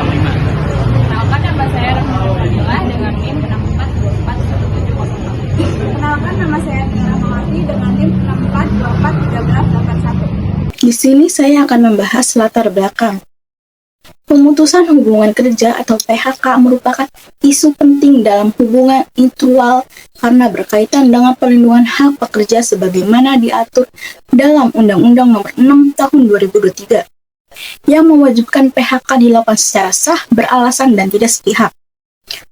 Kenalkan nama saya Rahma Nabila dengan NIM 64241708. Kenalkan nama saya Tia Rahmawati dengan NIM 64241381. Di sini saya akan membahas latar belakang. Pemutusan hubungan kerja atau PHK merupakan isu penting dalam hubungan intelektual karena berkaitan dengan perlindungan hak pekerja sebagaimana diatur dalam Undang-Undang Nomor 6 Tahun 2023 yang mewajibkan PHK dilakukan secara sah, beralasan, dan tidak sepihak.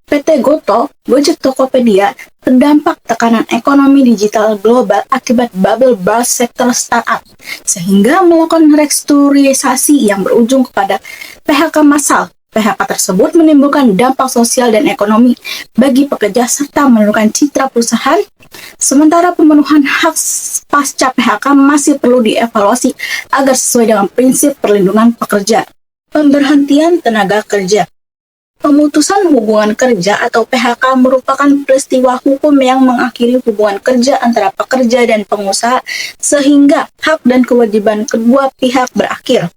PT Goto, Gojek Tokopedia, terdampak tekanan ekonomi digital global akibat bubble burst sektor startup, sehingga melakukan restrukturisasi yang berujung kepada PHK massal. PHK tersebut menimbulkan dampak sosial dan ekonomi bagi pekerja serta menurunkan citra perusahaan, sementara pemenuhan hak pasca PHK masih perlu dievaluasi agar sesuai dengan prinsip perlindungan pekerja. Pemberhentian tenaga kerja. Pemutusan hubungan kerja atau PHK merupakan peristiwa hukum yang mengakhiri hubungan kerja antara pekerja dan pengusaha sehingga hak dan kewajiban kedua pihak berakhir,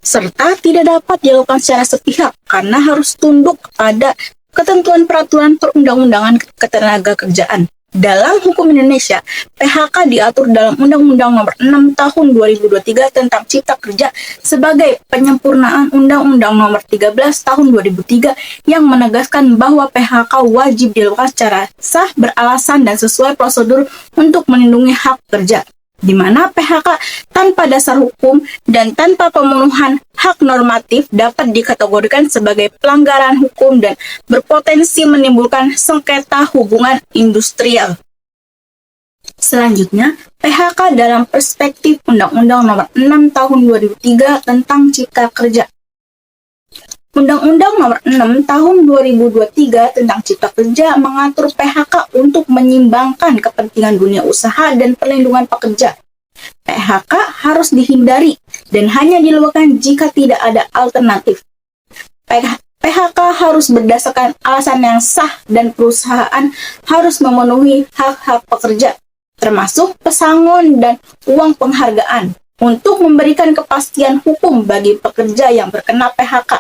serta tidak dapat dilakukan secara sepihak karena harus tunduk pada ketentuan peraturan perundang-undangan ketenagakerjaan. Dalam hukum Indonesia, PHK diatur dalam Undang-Undang Nomor 6 Tahun 2023 tentang Cipta Kerja sebagai penyempurnaan Undang-Undang Nomor 13 Tahun 2003 yang menegaskan bahwa PHK wajib dilakukan secara sah, beralasan, dan sesuai prosedur untuk melindungi hak kerja, di mana PHK tanpa dasar hukum dan tanpa pemenuhan hak normatif dapat dikategorikan sebagai pelanggaran hukum dan berpotensi menimbulkan sengketa hubungan industrial. Selanjutnya, PHK dalam perspektif Undang-Undang Nomor 6 Tahun 2003 tentang Cipta Kerja. Undang-Undang Nomor 6 Tahun 2023 tentang Cipta Kerja mengatur PHK untuk menyimbangkan kepentingan dunia usaha dan perlindungan pekerja. PHK harus dihindari dan hanya dilakukan jika tidak ada alternatif. PHK harus berdasarkan alasan yang sah dan perusahaan harus memenuhi hak-hak pekerja, termasuk pesangon dan uang penghargaan, untuk memberikan kepastian hukum bagi pekerja yang terkena PHK.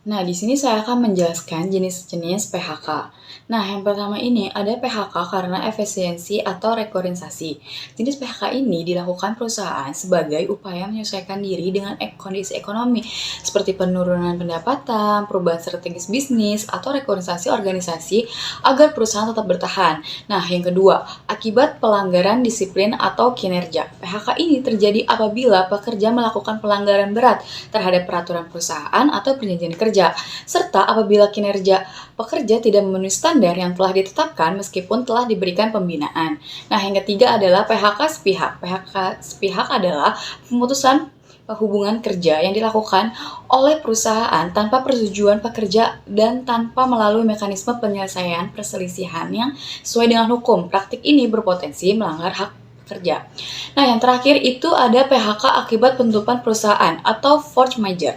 Nah, di sini saya akan menjelaskan jenis-jenis PHK. Nah, yang pertama ini ada PHK karena efisiensi atau rekorisasi. Jenis PHK ini dilakukan perusahaan sebagai upaya menyesuaikan diri dengan kondisi ekonomi, seperti penurunan pendapatan, perubahan strategis bisnis, atau rekorisasi organisasi agar perusahaan tetap bertahan. Nah, yang kedua, akibat pelanggaran disiplin atau kinerja. PHK ini terjadi apabila pekerja melakukan pelanggaran berat terhadap peraturan perusahaan atau perjanjian kerja, serta apabila kinerja pekerja tidak memenuhi standar yang telah ditetapkan meskipun telah diberikan pembinaan. Nah, yang ketiga adalah PHK sepihak. PHK sepihak adalah pemutusan hubungan kerja yang dilakukan oleh perusahaan tanpa persetujuan pekerja dan tanpa melalui mekanisme penyelesaian perselisihan yang sesuai dengan hukum. Praktik ini berpotensi melanggar hak kerja. Nah, yang terakhir itu ada PHK akibat penutupan perusahaan atau force majeure.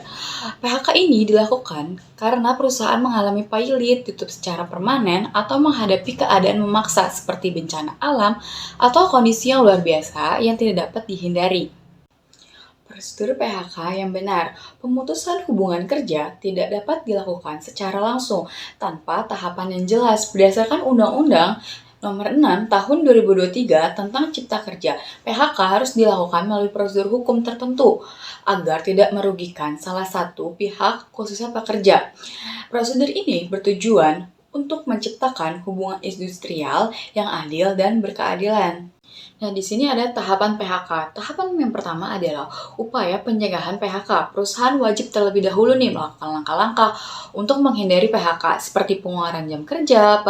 PHK ini dilakukan karena perusahaan mengalami pailit, tutup secara permanen, atau menghadapi keadaan memaksa seperti bencana alam atau kondisi yang luar biasa yang tidak dapat dihindari. Prosedur PHK yang benar. Pemutusan hubungan kerja tidak dapat dilakukan secara langsung tanpa tahapan yang jelas berdasarkan Undang-Undang Nomor 6 Tahun 2023 tentang Cipta Kerja. PHK harus dilakukan melalui prosedur hukum tertentu agar tidak merugikan salah satu pihak, khususnya pekerja. Prosedur ini bertujuan untuk menciptakan hubungan industrial yang adil dan berkeadilan. Nah, di sini ada tahapan PHK. Tahapan yang pertama adalah upaya pencegahan PHK. Perusahaan wajib terlebih dahulu melakukan langkah-langkah untuk menghindari PHK seperti pengurangan jam kerja,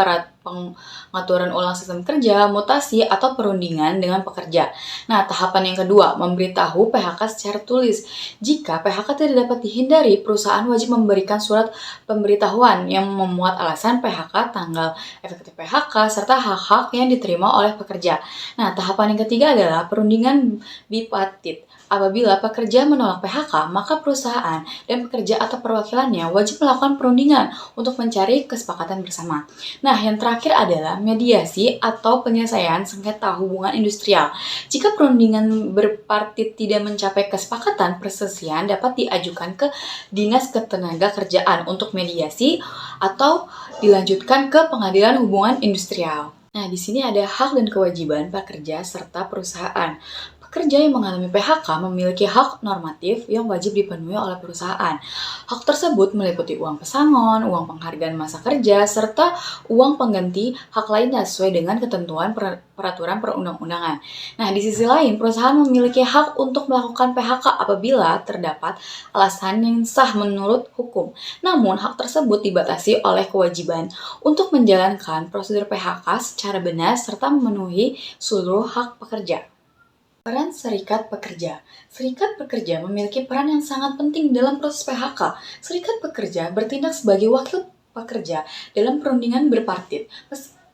pengaturan ulang sistem kerja, mutasi, atau perundingan dengan pekerja. Nah, tahapan yang kedua, memberitahu PHK secara tulis. Jika PHK tidak dapat dihindari, perusahaan wajib memberikan surat pemberitahuan yang memuat alasan PHK, tanggal efektif PHK, serta hak-hak yang diterima oleh pekerja. Nah, tahapan yang ketiga adalah perundingan bipartit. Apabila pekerja menolak PHK, maka perusahaan dan pekerja atau perwakilannya wajib melakukan perundingan untuk mencari kesepakatan bersama. Nah, yang terakhir adalah mediasi atau penyelesaian sengketa hubungan industrial. Jika perundingan berpartit tidak mencapai kesepakatan, perselisihan dapat diajukan ke Dinas Ketenagakerjaan untuk mediasi atau dilanjutkan ke Pengadilan Hubungan Industrial. Nah, di sini ada hak dan kewajiban pekerja serta perusahaan. Pekerja yang mengalami PHK memiliki hak normatif yang wajib dipenuhi oleh perusahaan. Hak tersebut meliputi uang pesangon, uang penghargaan masa kerja, serta uang pengganti hak lainnya sesuai dengan ketentuan peraturan perundang-undangan. Nah, di sisi lain, perusahaan memiliki hak untuk melakukan PHK apabila terdapat alasan yang sah menurut hukum. Namun, hak tersebut dibatasi oleh kewajiban untuk menjalankan prosedur PHK secara benar serta memenuhi seluruh hak pekerja. Peran serikat pekerja. Serikat pekerja memiliki peran yang sangat penting dalam proses PHK. Serikat pekerja bertindak sebagai wakil pekerja dalam perundingan berpartit,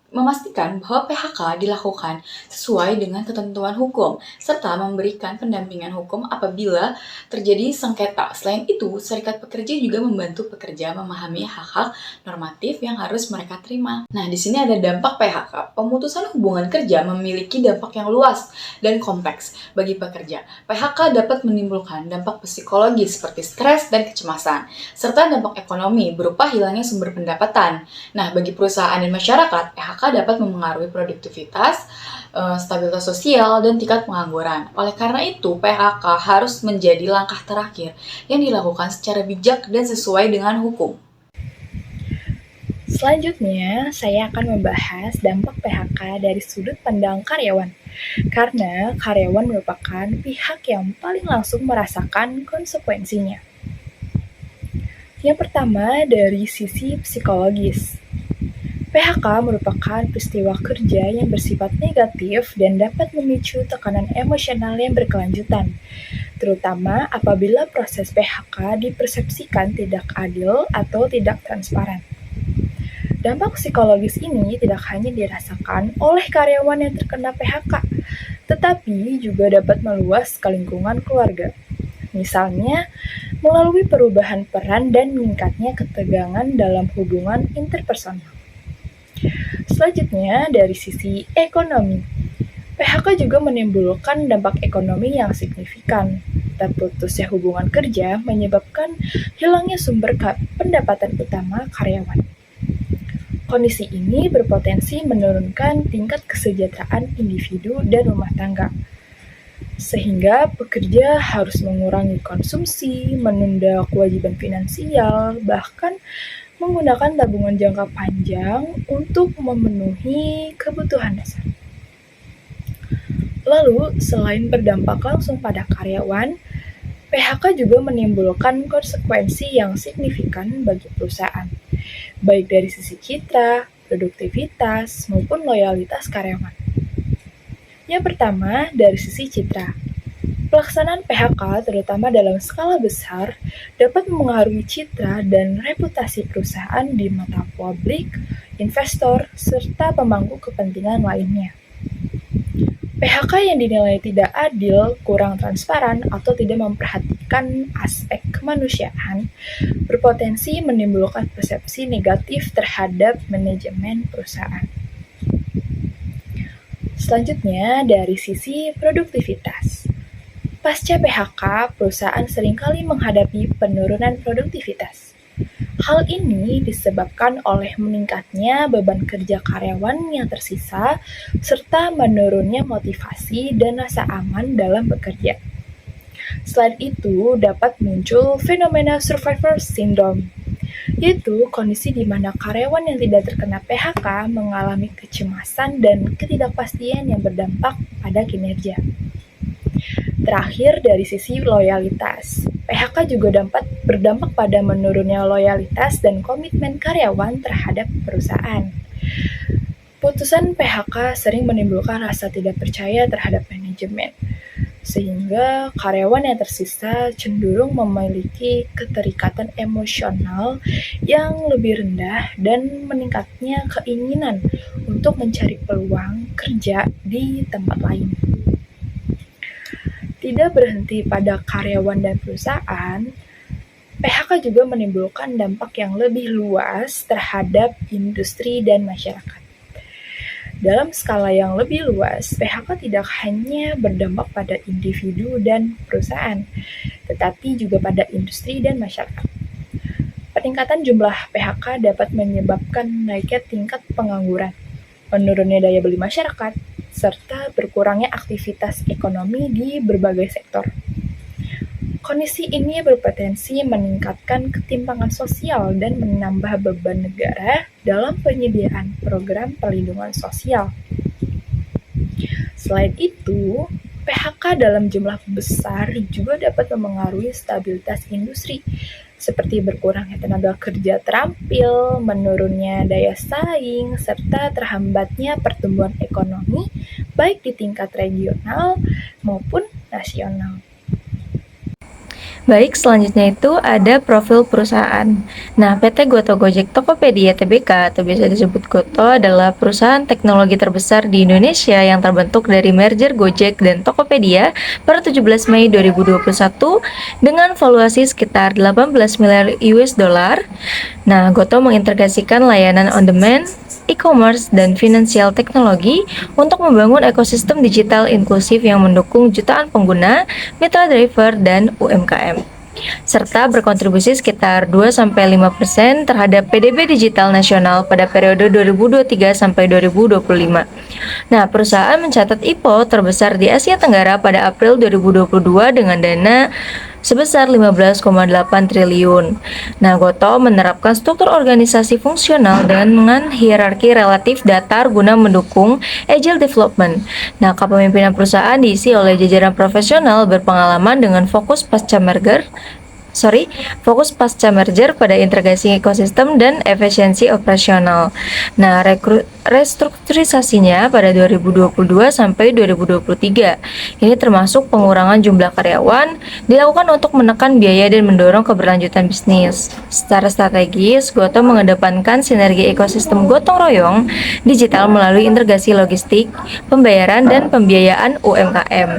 memastikan bahwa PHK dilakukan sesuai dengan ketentuan hukum, serta memberikan pendampingan hukum apabila terjadi sengketa. Selain itu, serikat pekerja juga membantu pekerja memahami hak-hak normatif yang harus mereka terima. Nah, di sini ada dampak PHK. Pemutusan hubungan kerja memiliki dampak yang luas dan kompleks bagi pekerja. PHK dapat menimbulkan dampak psikologis seperti stres dan kecemasan, serta dampak ekonomi berupa hilangnya sumber pendapatan. Nah, bagi perusahaan dan masyarakat, PHK dapat memengaruhi produktivitas, stabilitas sosial, dan tingkat pengangguran. Oleh karena itu, PHK harus menjadi langkah terakhir yang dilakukan secara bijak dan sesuai dengan hukum. Selanjutnya, saya akan membahas dampak PHK dari sudut pandang karyawan. Karena karyawan merupakan pihak yang paling langsung merasakan konsekuensinya. Yang pertama, dari sisi psikologis. PHK merupakan peristiwa kerja yang bersifat negatif dan dapat memicu tekanan emosional yang berkelanjutan, terutama apabila proses PHK dipersepsikan tidak adil atau tidak transparan. Dampak psikologis ini tidak hanya dirasakan oleh karyawan yang terkena PHK, tetapi juga dapat meluas ke lingkungan keluarga. Misalnya, melalui perubahan peran dan meningkatnya ketegangan dalam hubungan interpersonal. Selanjutnya, dari sisi ekonomi, PHK juga menimbulkan dampak ekonomi yang signifikan. Terputusnya hubungan kerja menyebabkan hilangnya sumber pendapatan utama karyawan. Kondisi ini berpotensi menurunkan tingkat kesejahteraan individu dan rumah tangga, sehingga pekerja harus mengurangi konsumsi, menunda kewajiban finansial, bahkan menggunakan tabungan jangka panjang untuk memenuhi kebutuhan dasar. Lalu, selain berdampak langsung pada karyawan, PHK juga menimbulkan konsekuensi yang signifikan bagi perusahaan, baik dari sisi citra, produktivitas, maupun loyalitas karyawan. Yang pertama, dari sisi citra. Pelaksanaan PHK, terutama dalam skala besar, dapat mempengaruhi citra dan reputasi perusahaan di mata publik, investor, serta pemangku kepentingan lainnya. PHK yang dinilai tidak adil, kurang transparan, atau tidak memperhatikan aspek kemanusiaan berpotensi menimbulkan persepsi negatif terhadap manajemen perusahaan. Selanjutnya, dari sisi produktivitas. Pasca PHK, perusahaan seringkali menghadapi penurunan produktivitas. Hal ini disebabkan oleh meningkatnya beban kerja karyawan yang tersisa, serta menurunnya motivasi dan rasa aman dalam bekerja. Selain itu, dapat muncul fenomena survivor syndrome, yaitu kondisi di mana karyawan yang tidak terkena PHK mengalami kecemasan dan ketidakpastian yang berdampak pada kinerja. Terakhir, dari sisi loyalitas, PHK juga dapat berdampak pada menurunnya loyalitas dan komitmen karyawan terhadap perusahaan. Putusan PHK sering menimbulkan rasa tidak percaya terhadap manajemen, sehingga karyawan yang tersisa cenderung memiliki keterikatan emosional yang lebih rendah dan meningkatnya keinginan untuk mencari peluang kerja di tempat lain. Tidak berhenti pada karyawan dan perusahaan, PHK juga menimbulkan dampak yang lebih luas terhadap industri dan masyarakat. Dalam skala yang lebih luas, PHK tidak hanya berdampak pada individu dan perusahaan, tetapi juga pada industri dan masyarakat. Peningkatan jumlah PHK dapat menyebabkan naiknya tingkat pengangguran, menurunnya daya beli masyarakat, serta berkurangnya aktivitas ekonomi di berbagai sektor. Kondisi ini berpotensi meningkatkan ketimpangan sosial dan menambah beban negara dalam penyediaan program perlindungan sosial. Selain itu, PHK dalam jumlah besar juga dapat memengaruhi stabilitas industri, seperti berkurangnya tenaga kerja terampil, menurunnya daya saing, serta terhambatnya pertumbuhan ekonomi baik di tingkat regional maupun nasional. Baik, selanjutnya itu ada profil perusahaan. Nah, PT Goto Gojek Tokopedia Tbk atau biasa disebut Goto adalah perusahaan teknologi terbesar di Indonesia yang terbentuk dari merger Gojek dan Tokopedia pada 17 Mei 2021 dengan valuasi sekitar 18 miliar US dollar. Nah, Goto mengintegrasikan layanan on-demand, e-commerce, dan finansial teknologi untuk membangun ekosistem digital inklusif yang mendukung jutaan pengguna, mitra driver, dan UMKM, serta berkontribusi sekitar 2-5% terhadap PDB digital nasional pada periode 2023-2025. Nah, perusahaan mencatat IPO terbesar di Asia Tenggara pada April 2022 dengan dana sebesar 15,8 triliun. Nah, Goto menerapkan struktur organisasi fungsional dengan hierarki relatif datar guna mendukung agile development. Nah, kepemimpinan perusahaan diisi oleh jajaran profesional berpengalaman dengan fokus pasca merger pada integrasi ekosistem dan efisiensi operasional. Nah, restrukturisasinya pada 2022 sampai 2023. Ini termasuk pengurangan jumlah karyawan dilakukan untuk menekan biaya dan mendorong keberlanjutan bisnis. Secara strategis, Goto mengedepankan sinergi ekosistem gotong royong digital melalui integrasi logistik, pembayaran dan pembiayaan UMKM,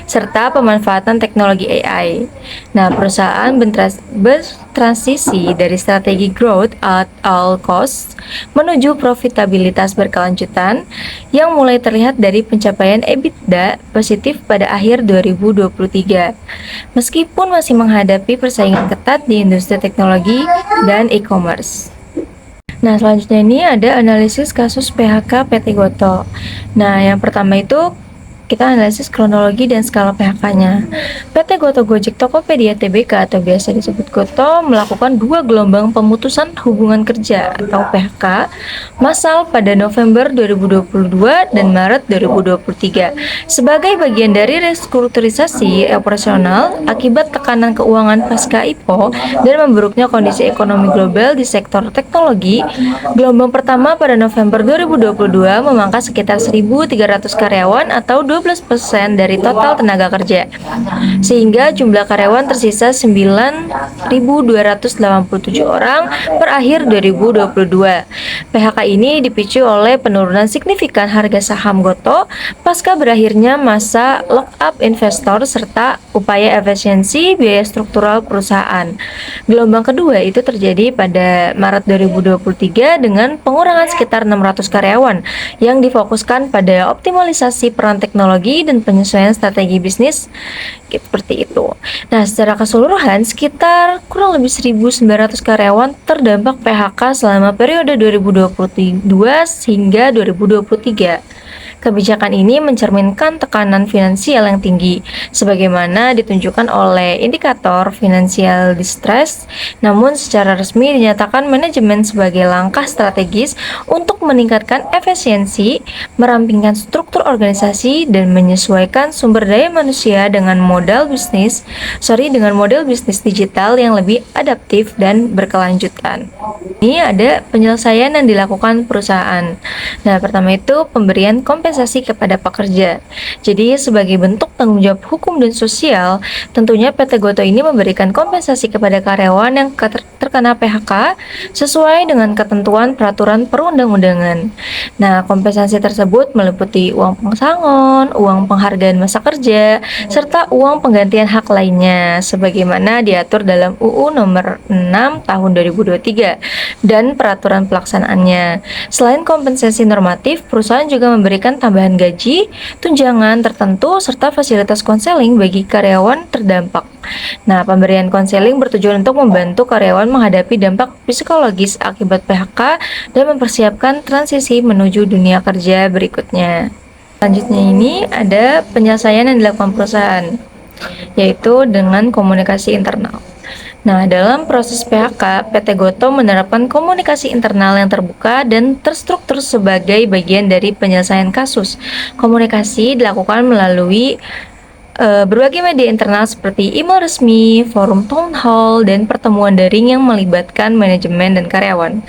serta pemanfaatan teknologi AI. Nah, perusahaan bertransisi dari strategi growth at all costs menuju profitabilitas berkelanjutan yang mulai terlihat dari pencapaian EBITDA positif pada akhir 2023. Meskipun masih menghadapi persaingan ketat di industri teknologi dan e-commerce. Nah, selanjutnya ini ada analisis kasus PHK PT Goto. Nah, yang pertama itu kita analisis kronologi dan skala PHK-nya. PT Goto Gojek Tokopedia Tbk atau biasa disebut Goto melakukan 2 gelombang pemutusan hubungan kerja atau PHK massal pada November 2022 dan Maret 2023 sebagai bagian dari restrukturisasi operasional akibat tekanan keuangan pasca IPO dan memburuknya kondisi ekonomi global di sektor teknologi. Gelombang pertama pada November 2022 memangkas sekitar 1.300 karyawan atau 12% dari total tenaga kerja, sehingga jumlah karyawan tersisa 9.287 orang per akhir 2022. PHK ini dipicu oleh penurunan signifikan harga saham Goto pasca berakhirnya masa lock-up investor serta upaya efisiensi biaya struktural perusahaan. Gelombang kedua itu terjadi pada Maret 2023 dengan pengurangan sekitar 600 karyawan yang difokuskan pada optimalisasi peran teknologi dan penyesuaian strategi bisnis seperti itu. Nah, secara keseluruhan sekitar kurang lebih 1.900 karyawan terdampak PHK selama periode 2022 hingga 2023. Kebijakan ini mencerminkan tekanan finansial yang tinggi, sebagaimana ditunjukkan oleh indikator financial distress, namun secara resmi dinyatakan manajemen sebagai langkah strategis untuk meningkatkan efisiensi, merampingkan struktur organisasi, dan menyesuaikan sumber daya manusia dengan model bisnis digital yang lebih adaptif dan berkelanjutan. Ini ada penyelesaian yang dilakukan perusahaan. Nah, pertama itu pemberian kompensasi kompensasi kepada pekerja. Jadi sebagai bentuk tanggung jawab hukum dan sosial, tentunya PT Gotoh ini memberikan kompensasi kepada karyawan yang terkena PHK sesuai dengan ketentuan peraturan perundang-undangan. Nah, kompensasi tersebut meliputi uang pesangon, uang penghargaan masa kerja, serta uang penggantian hak lainnya sebagaimana diatur dalam UU Nomor 6 Tahun 2023 dan peraturan pelaksanaannya. Selain kompensasi normatif, perusahaan juga memberikan tambahan gaji, tunjangan tertentu, serta fasilitas konseling bagi karyawan terdampak. Nah, pemberian konseling bertujuan untuk membantu karyawan menghadapi dampak psikologis akibat PHK dan mempersiapkan transisi menuju dunia kerja berikutnya. Selanjutnya ini ada penyelesaian yang dilakukan perusahaan, yaitu dengan komunikasi internal. Nah, dalam proses PHK, PT Gotoh menerapkan komunikasi internal yang terbuka dan terstruktur sebagai bagian dari penyelesaian kasus. Komunikasi dilakukan melalui berbagai media internal seperti email resmi, forum town hall, dan pertemuan daring yang melibatkan manajemen dan karyawan.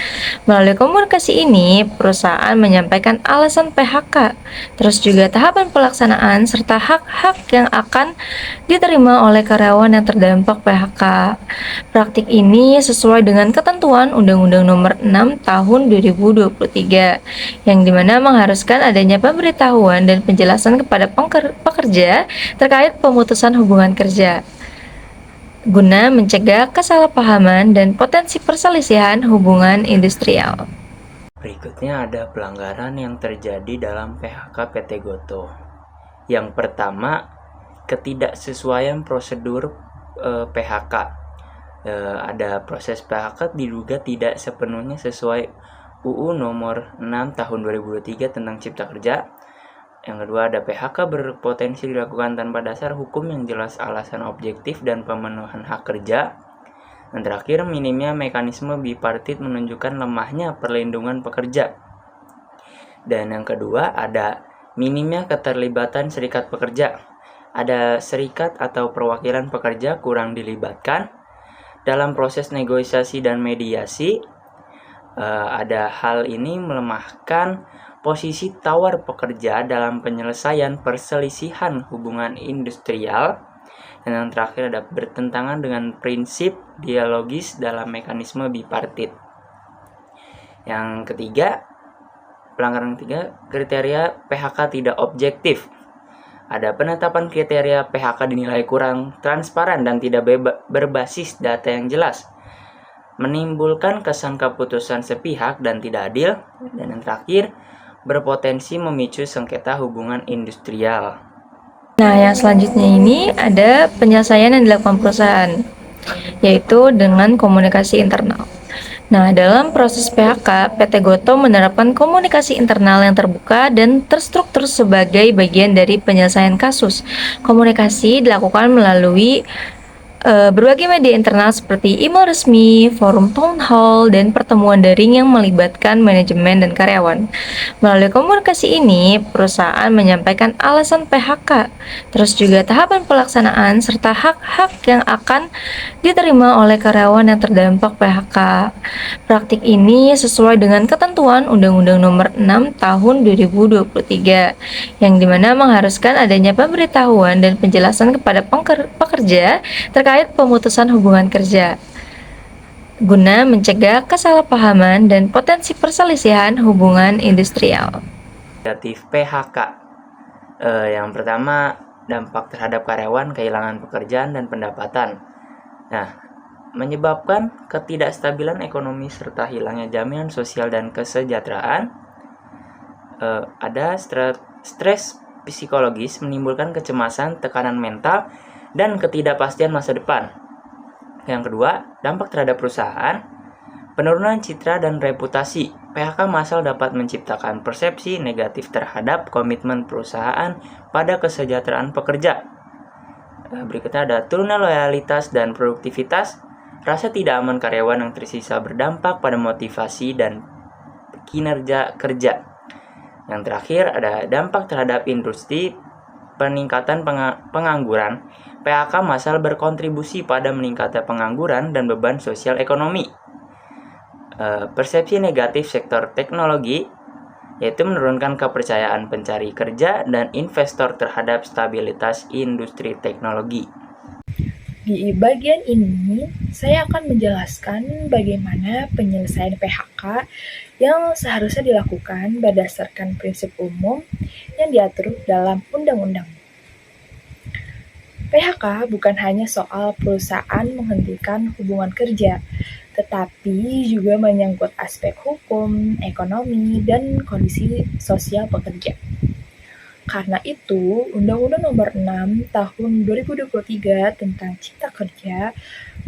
Melalui komunikasi ini, perusahaan menyampaikan alasan PHK, terus juga tahapan pelaksanaan, serta hak-hak yang akan diterima oleh karyawan yang terdampak PHK. Praktik ini sesuai dengan ketentuan Undang-Undang Nomor 6 Tahun 2023, yang dimana mengharuskan adanya pemberitahuan dan penjelasan kepada pekerja terkait pemutusan hubungan kerja guna mencegah kesalahpahaman dan potensi perselisihan hubungan industrial. Berikutnya ada pelanggaran yang terjadi dalam PHK PT Gotoh. Yang pertama, ketidaksesuaian prosedur PHK. Ada proses PHK diduga tidak sepenuhnya sesuai UU Nomor 6 Tahun 2023 tentang Cipta Kerja. Yang kedua, ada PHK berpotensi dilakukan tanpa dasar hukum yang jelas, alasan objektif, dan pemenuhan hak kerja. Dan terakhir, minimnya mekanisme bipartit menunjukkan lemahnya perlindungan pekerja. Dan yang kedua, ada minimnya keterlibatan serikat pekerja. Ada serikat atau perwakilan pekerja kurang dilibatkan dalam proses negosiasi dan mediasi. Ada hal ini melemahkan posisi tawar pekerja dalam penyelesaian perselisihan hubungan industrial. Dan yang terakhir ada bertentangan dengan prinsip dialogis dalam mekanisme bipartit. Yang ketiga, pelanggaran ketiga, kriteria PHK tidak objektif. Ada penetapan kriteria PHK dinilai kurang transparan dan tidak berbasis data yang jelas, menimbulkan kesan keputusan sepihak dan tidak adil. Dan yang terakhir, berpotensi memicu sengketa hubungan industrial. Nah, yang selanjutnya ini ada penyelesaian yang dilakukan perusahaan, yaitu dengan komunikasi internal. Nah, dalam proses PHK, PT Gotoh menerapkan komunikasi internal yang terbuka dan terstruktur sebagai bagian dari penyelesaian kasus. Komunikasi dilakukan melalui berbagai media internal seperti email resmi, forum town hall, dan pertemuan daring yang melibatkan manajemen dan karyawan. Melalui komunikasi ini, perusahaan menyampaikan alasan PHK, terus juga tahapan pelaksanaan, serta hak-hak yang akan diterima oleh karyawan yang terdampak PHK. Praktik ini sesuai dengan ketentuan Undang-Undang Nomor 6 Tahun 2023, yang dimana mengharuskan adanya pemberitahuan dan penjelasan kepada pekerja terkait pemutusan hubungan kerja guna mencegah kesalahpahaman dan potensi perselisihan hubungan industrial. Negatif PHK. Yang pertama, dampak terhadap karyawan, kehilangan pekerjaan dan pendapatan. Nah, menyebabkan ketidakstabilan ekonomi serta hilangnya jaminan sosial dan kesejahteraan. Ada stres psikologis, menimbulkan kecemasan, tekanan mental, dan ketidakpastian masa depan. Yang kedua, dampak terhadap perusahaan, penurunan citra dan reputasi. PHK massal dapat menciptakan persepsi negatif terhadap komitmen perusahaan pada kesejahteraan pekerja. Berikutnya ada turunnya loyalitas dan produktivitas. Rasa tidak aman karyawan yang tersisa berdampak pada motivasi dan kinerja kerja. Yang terakhir ada dampak terhadap industri, peningkatan pengangguran. PHK massal berkontribusi pada meningkatnya pengangguran dan beban sosial ekonomi. Persepsi negatif sektor teknologi. yaitu menurunkan kepercayaan pencari kerja dan investor terhadap stabilitas industri teknologi. Di bagian ini, saya akan menjelaskan bagaimana penyelesaian PHK yang seharusnya dilakukan berdasarkan prinsip umum yang diatur dalam undang-undang. PHK bukan hanya soal perusahaan menghentikan hubungan kerja, tetapi juga menyangkut aspek hukum, ekonomi, dan kondisi sosial pekerja. Karena itu, Undang-Undang Nomor 6 Tahun 2023 tentang Cipta Kerja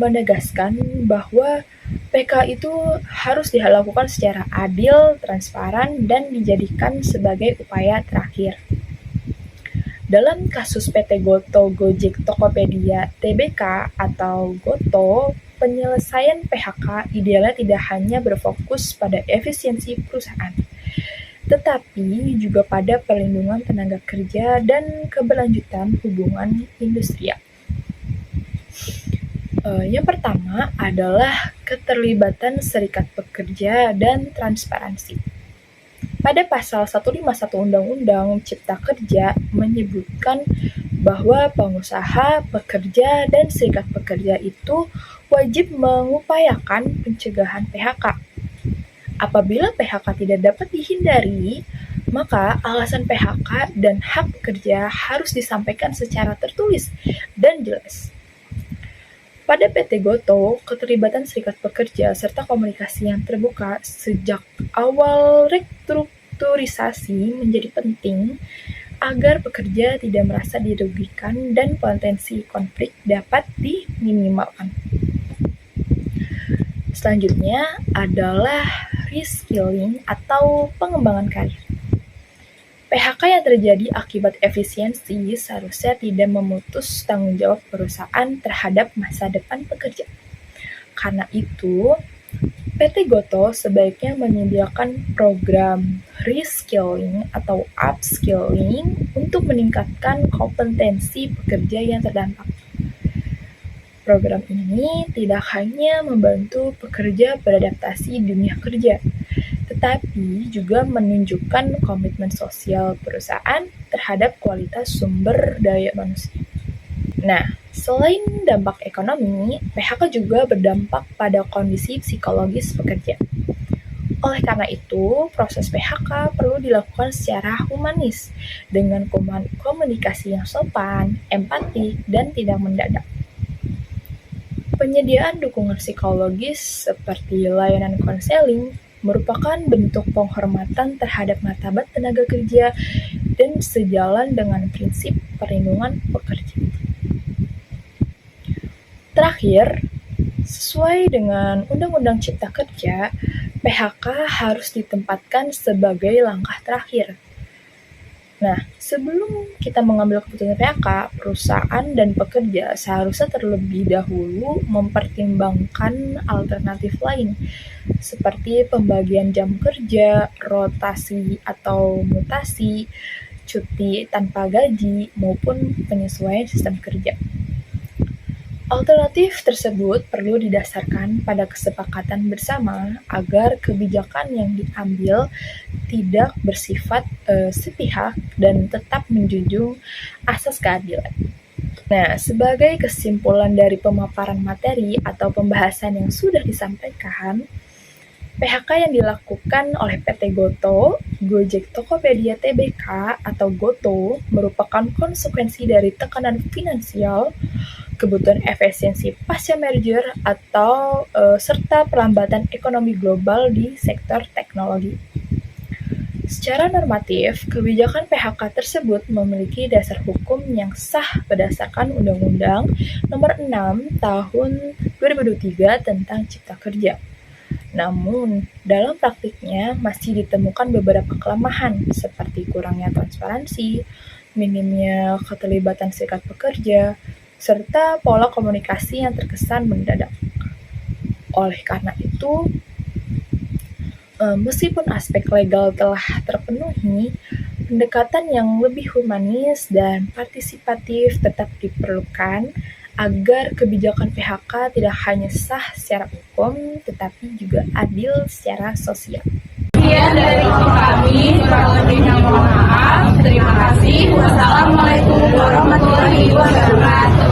menegaskan bahwa PK itu harus dilakukan secara adil, transparan, dan dijadikan sebagai upaya terakhir. Dalam kasus PT Goto Gojek Tokopedia Tbk atau Goto, penyelesaian PHK idealnya tidak hanya berfokus pada efisiensi perusahaan, tetapi juga pada perlindungan tenaga kerja dan keberlanjutan hubungan industrial. Yang pertama adalah keterlibatan serikat pekerja dan transparansi. Pada pasal 151 Undang-Undang Cipta Kerja menyebutkan bahwa pengusaha, pekerja, dan serikat pekerja itu wajib mengupayakan pencegahan PHK. Apabila PHK tidak dapat dihindari, maka alasan PHK dan hak pekerja harus disampaikan secara tertulis dan jelas. Pada PT Goto, keterlibatan serikat pekerja serta komunikasi yang terbuka sejak awal restrukturisasi menjadi penting agar pekerja tidak merasa dirugikan dan potensi konflik dapat diminimalkan. Selanjutnya adalah reskilling atau pengembangan karir. PHK yang terjadi akibat efisiensi seharusnya tidak memutus tanggung jawab perusahaan terhadap masa depan pekerja. Karena itu, PT Goto sebaiknya menyediakan program reskilling atau upskilling untuk meningkatkan kompetensi pekerja yang terdampak. Program ini tidak hanya membantu pekerja beradaptasi dunia kerja, tetapi juga menunjukkan komitmen sosial perusahaan terhadap kualitas sumber daya manusia. Nah, selain dampak ekonomi, PHK juga berdampak pada kondisi psikologis pekerja. Oleh karena itu, proses PHK perlu dilakukan secara humanis, dengan komunikasi yang sopan, empatik, dan tidak mendadak. Penyediaan dukungan psikologis seperti layanan konseling merupakan bentuk penghormatan terhadap martabat tenaga kerja dan sejalan dengan prinsip perlindungan pekerja. Terakhir, sesuai dengan Undang-Undang Cipta Kerja, PHK harus ditempatkan sebagai langkah terakhir. Nah, sebelum kita mengambil keputusan PHK, perusahaan dan pekerja seharusnya terlebih dahulu mempertimbangkan alternatif lain, seperti pembagian jam kerja, rotasi atau mutasi, cuti tanpa gaji, maupun penyesuaian sistem kerja. Alternatif tersebut perlu didasarkan pada kesepakatan bersama agar kebijakan yang diambil tidak bersifat sepihak dan tetap menjunjung asas keadilan. Nah, sebagai kesimpulan dari pemaparan materi atau pembahasan yang sudah disampaikan, PHK yang dilakukan oleh PT Goto, Gojek Tokopedia Tbk atau Goto merupakan konsekuensi dari tekanan finansial, kebutuhan efisiensi pasca merger atau serta perlambatan ekonomi global di sektor teknologi. Secara normatif, kebijakan PHK tersebut memiliki dasar hukum yang sah berdasarkan Undang-Undang Nomor 6 Tahun 2023 tentang Cipta Kerja. Namun, dalam praktiknya masih ditemukan beberapa kelemahan seperti kurangnya transparansi, minimnya keterlibatan serikat pekerja, serta pola komunikasi yang terkesan mendadak. Oleh karena itu, meskipun aspek legal telah terpenuhi, pendekatan yang lebih humanis dan partisipatif tetap diperlukan agar kebijakan PHK tidak hanya sah secara hukum, tetapi juga adil secara sosial. Iya, Sekian dari kami, kurang lebihnya mohon maaf. Terima kasih. Wassalamualaikum warahmatullahi wabarakatuh.